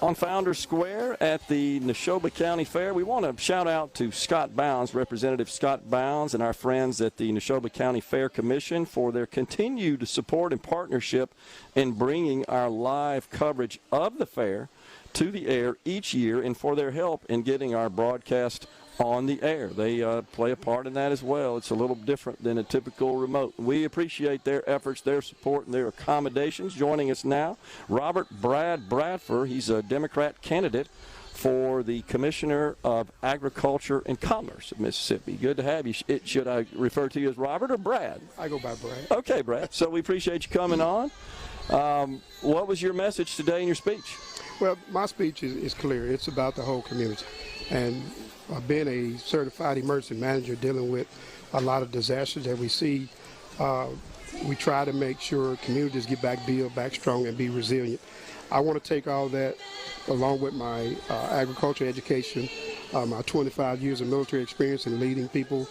on Founders Square at the Neshoba County Fair. We want to shout out to Scott Bounds, Representative Scott Bounds, and our friends at the Neshoba County Fair Commission for their continued support and partnership in bringing our live coverage of the fair to the air each year, and for their help in getting our broadcast on the air. They play a part in that as well. It's a little different than a typical remote. We appreciate their efforts, their support, and their accommodations. Joining us now, Robert Bradford. He's a Democrat candidate for the Commissioner of Agriculture and Commerce of Mississippi. Good to have you. Should I refer to you as Robert or Brad? I go by Brad. Okay, Brad. So we appreciate you coming on. What was your message today in your speech? Well, my speech is clear. It's about the whole community. And being a certified emergency manager dealing with a lot of disasters that we see, we try to make sure communities get back, build back strong, and be resilient. I want to take all that along with my agriculture education, my 25 years of military experience in leading people,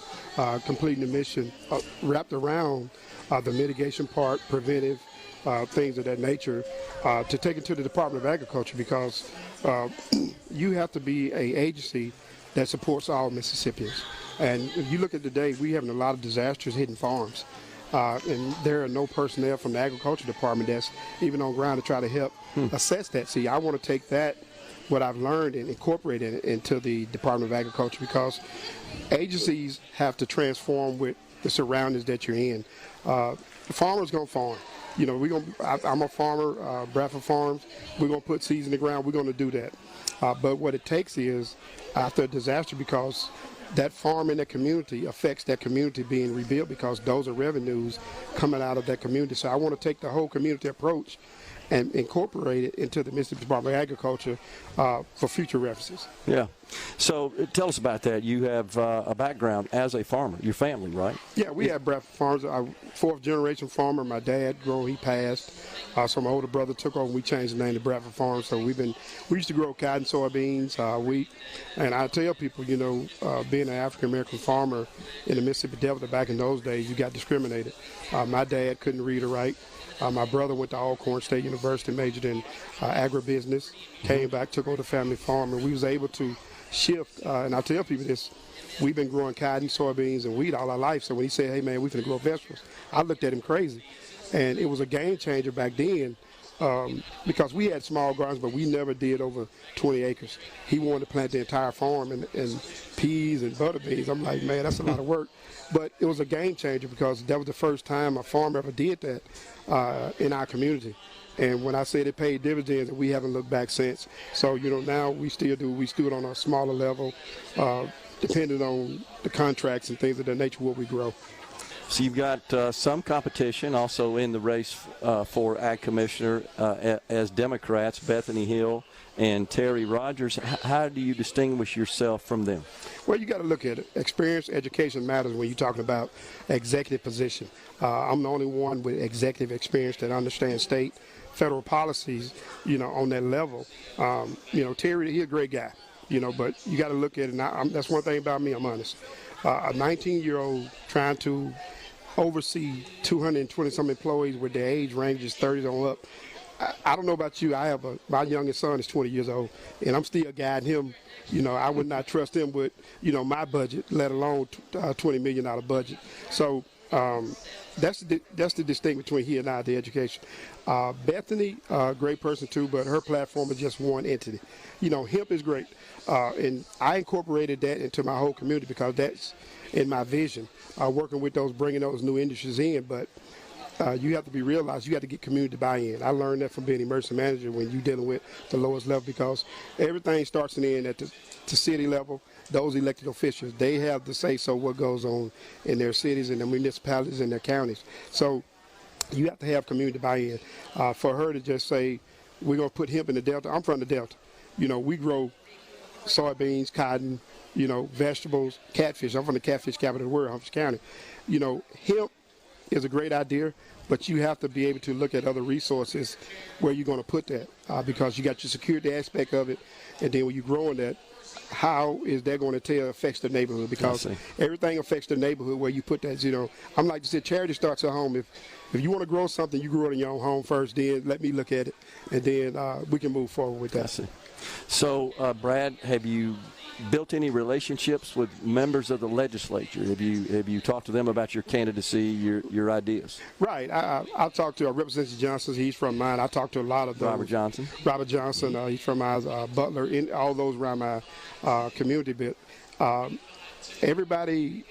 completing the mission, wrapped around the mitigation part, preventive, things of that nature, to take it to the Department of Agriculture, because you have to be an agency that supports all Mississippians. And if you look at today, we're having a lot of disasters hitting farms. And there are no personnel from the Agriculture Department that's even on ground to try to help assess that. See, I want to take that, what I've learned, and incorporate it into the Department of Agriculture, because agencies have to transform with the surroundings that you're in. The farmer's going to farm. You know, I'm a farmer, Bradford Farms. We're going to put seeds in the ground. We're going to do that. But what it takes is, after a disaster, because that farm in that community affects that community being rebuilt, because those are revenues coming out of that community. So I want to take the whole community approach and incorporate it into the Mississippi Department of Agriculture for future references. Yeah. So tell us about that. You have a background as a farmer, your family, right? Yeah, we have Bradford Farms. I'm fourth generation farmer. My dad he passed. So my older brother took over. We changed the name to Bradford Farms. So we used to grow cotton, soybeans, wheat. And I tell people, you know, being an African-American farmer in the Mississippi Delta back in those days, you got discriminated. My dad couldn't read or write. My brother went to Alcorn State University, majored in agribusiness, came back, took over the family farm, and we was able to shift. And I tell people this, we've been growing cotton, soybeans, and wheat all our life. So when he said, hey, man, we're going to grow vegetables, I looked at him crazy. And it was a game changer back then, because we had small gardens, but we never did over 20 acres. He wanted to plant the entire farm and peas and butter beans. I'm like, man, that's a lot of work. But it was a game changer, because that was the first time a farmer ever did that in our community. And when I said it paid dividends, we haven't looked back since. So, you know, now we still do. We still on a smaller level, depending on the contracts and things of that nature, what we grow. So you've got some competition also in the race for Ag Commissioner as Democrats, Bethany Hill and Terry Rogers. How do you distinguish yourself from them? Well, you got to look at it. Experience, education matters when you're talking about executive position. I'm the only one with executive experience that understands state, federal policies, you know, on that level. You know, Terry, he's a great guy, you know, but you got to look at it. And that's one thing about me, I'm honest. A 19-year-old trying to oversee 220-some employees with their age ranges 30s on up. I don't know about you. My youngest son is 20 years old, and I'm still guiding him. You know, I would not trust him with, you know, my budget, let alone $20 million budget. So that's the distinction between he and I, the education. Bethany, great person too, but her platform is just one entity. You know, hemp is great, and I incorporated that into my whole community because that's in my vision, working with bringing those new industries in. But you have to realized you have to get community buy-in. I learned that from being emergency manager when you're dealing with the lowest level, because everything starts and ends at the city level. Those elected officials, they have to say so what goes on in their cities and their municipalities and their counties. So you have to have community buy-in. For her to just say, we're going to put hemp in the Delta. I'm from the Delta. You know, we grow soybeans, cotton, you know, vegetables, catfish. I'm from the catfish capital of the world, Humphreys County. You know, hemp is a great idea, but you have to be able to look at other resources where you're going to put that, because you got your security aspect of it, and then when you're growing that, how is that going to tell affects the neighborhood? Because everything affects the neighborhood where you put that. I'm like you said, charity starts at home. If you want to grow something, you grow it in your own home first. Then let me look at it, and then we can move forward with that. I see. So, Brad, have you built any relationships with members of the legislature? Have you talked to them about your candidacy, your ideas? Right. I talked to Representative Johnson. He's from mine. I talked to a lot of those. Robert Johnson. He's from my Butler. In all those around my community. But everybody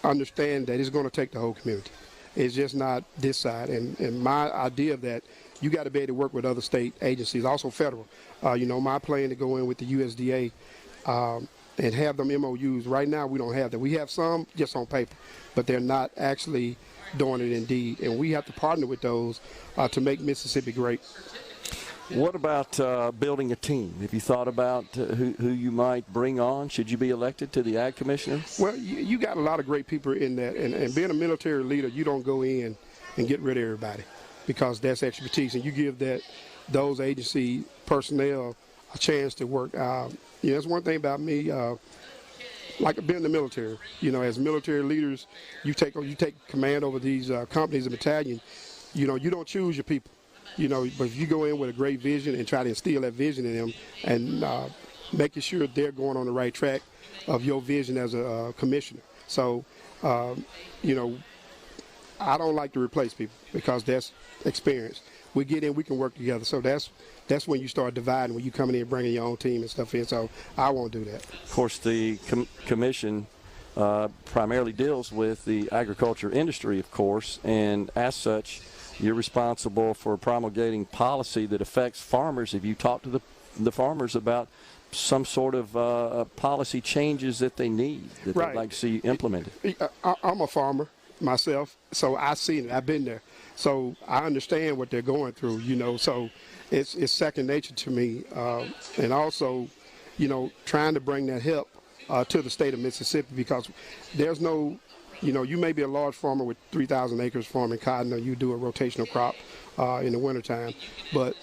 understand that it's going to take the whole community. It's just not this side. And my idea of that, you got to be able to work with other state agencies, also federal. My plan to go in with the USDA. And have them MOUs. Right now, we don't have that. We have some just on paper, but they're not actually doing it in deed. And we have to partner with those to make Mississippi great. What about building a team? Have you thought about who you might bring on? Should you be elected to the Ag Commissioner? Well, you got a lot of great people in that. And being a military leader, you don't go in and get rid of everybody because that's expertise. And you give those agency personnel a chance to work. That's one thing about me, like being in the military. As military leaders, you take command over these companies and battalions. You don't choose your people. But if you go in with a great vision and try to instill that vision in them and making sure they're going on the right track of your vision as a commissioner. So, I don't like to replace people because that's experience. We get in, we can work together. So that's when you start dividing, when you come in and bringing your own team and stuff in. So I won't do that. Of course, the commission primarily deals with the agriculture industry, of course, and as such, you're responsible for promulgating policy that affects farmers. Have you talked to the farmers about some sort of policy changes that they need, that they'd like to see implemented? I'm a farmer myself, so I've seen it. I've been there. So I understand what they're going through, so it's second nature to me. And also, trying to bring that help to the state of Mississippi because there's no, you may be a large farmer with 3,000 acres farming cotton or you do a rotational crop in the wintertime, but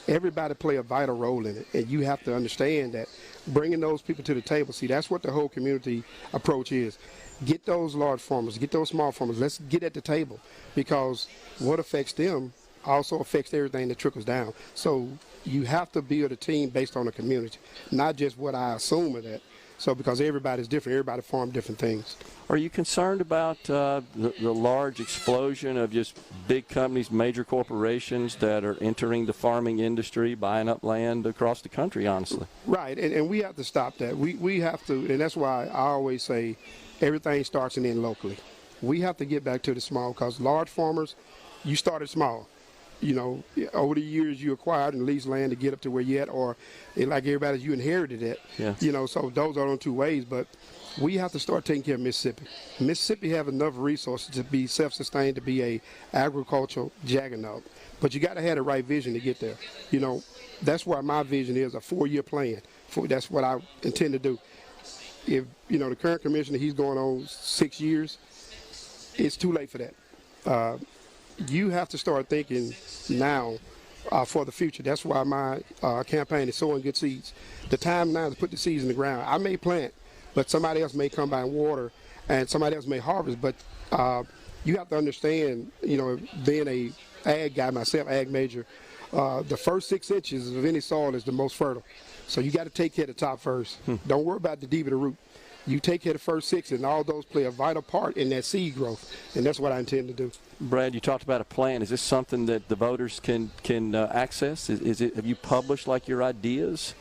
everybody play a vital role in it. And you have to understand that bringing those people to the table, see, that's what the whole community approach is. Get those large farmers, get those small farmers. Let's get at the table because what affects them also affects everything that trickles down. So you have to build a team based on the community, not just what I assume of that. So because everybody's different, everybody farms different things. Are you concerned about the large explosion of just big companies, major corporations that are entering the farming industry, buying up land across the country, honestly? Right, and we have to stop that. We have to, and that's why I always say everything starts and ends locally. We have to get back to the small because large farmers, you started small. Over the years you acquired and leased land to get up to where you're at, or like everybody, you inherited it. Yeah. So those are the two ways, but we have to start taking care of Mississippi. Mississippi have enough resources to be self-sustained, to be a agricultural juggernaut, but you got to have the right vision to get there. That's why my vision is a 4-year plan. That's what I intend to do. If, the current commissioner, he's going on 6 years, it's too late for that. You have to start thinking now for the future. That's why my campaign is sowing good seeds. The time now is to put the seeds in the ground. I may plant, but somebody else may come by and water, and somebody else may harvest. But you have to understand, being a ag guy myself, ag major, the first 6 inches of any soil is the most fertile. So you got to take care of the top first. Don't worry about the deep of the root. You take care of the first 6, and all those play a vital part in that seed growth, and that's what I intend to do. Brad, you talked about a plan. Is this something that the voters can access? Is it? Have you published your ideas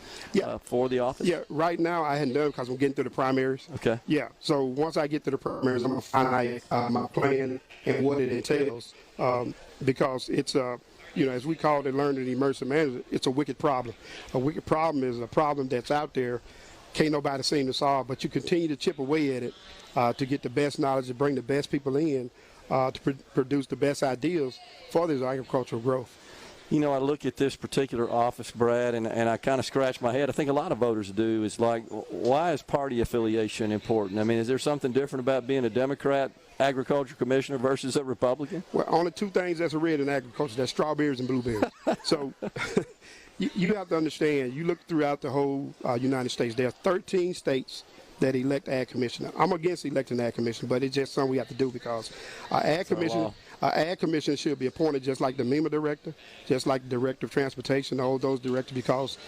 for the office? Yeah, right now I hadn't done it because I'm getting through the primaries. Okay. Yeah, so once I get to the primaries, I'm going to find my plan and what it entails because it's as we call it, learning emergency management, it's a wicked problem. A wicked problem is a problem that's out there. Can't nobody seem to solve, but you continue to chip away at it to get the best knowledge, to bring the best people in, to produce the best ideas for this agricultural growth. I look at this particular office, Brad, and I kind of scratch my head. I think a lot of voters do. Is why is party affiliation important? I mean, is there something different about being a Democrat agriculture commissioner versus a Republican? Well, only 2 things that's red in agriculture. That's strawberries and blueberries. So you have to understand, you look throughout the whole United States, there are 13 states that elect ag commissioner. I'm against electing ag commissioner, but it's just something we have to do because our ag commissioner should be appointed just like the MEMA director, just like the director of transportation, all those directors, because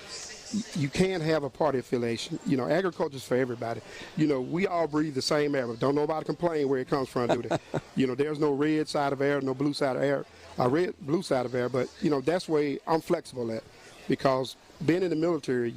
you can't have a party affiliation. You know, agriculture is for everybody. You know, we all breathe the same air, but don't nobody complain where it comes from, do they? You know, there's no red side of air, no blue side of air, blue side of air, but, you know, that's where I'm flexible at, because being in the military,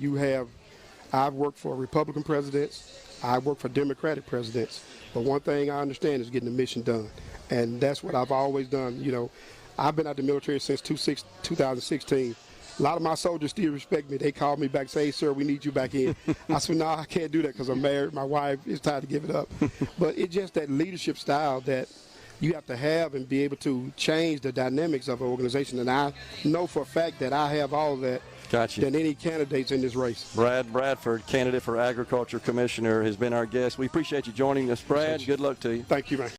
I've worked for Republican presidents, I worked for Democratic presidents, but one thing I understand is getting the mission done, and that's what I've always done. You know, I've been out the military since 2016. A lot of my soldiers still respect me. They call me back and say, hey, sir, we need you back in. I said, no, I can't do that because I'm married. My wife is tired to give it up. But it's just that leadership style that you have to have and be able to change the dynamics of an organization. And I know for a fact that I have all that than any candidates in this race. Brad Bradford, candidate for Agriculture Commissioner, has been our guest. We appreciate you joining us, Brad. Good luck to you. Thank you, man.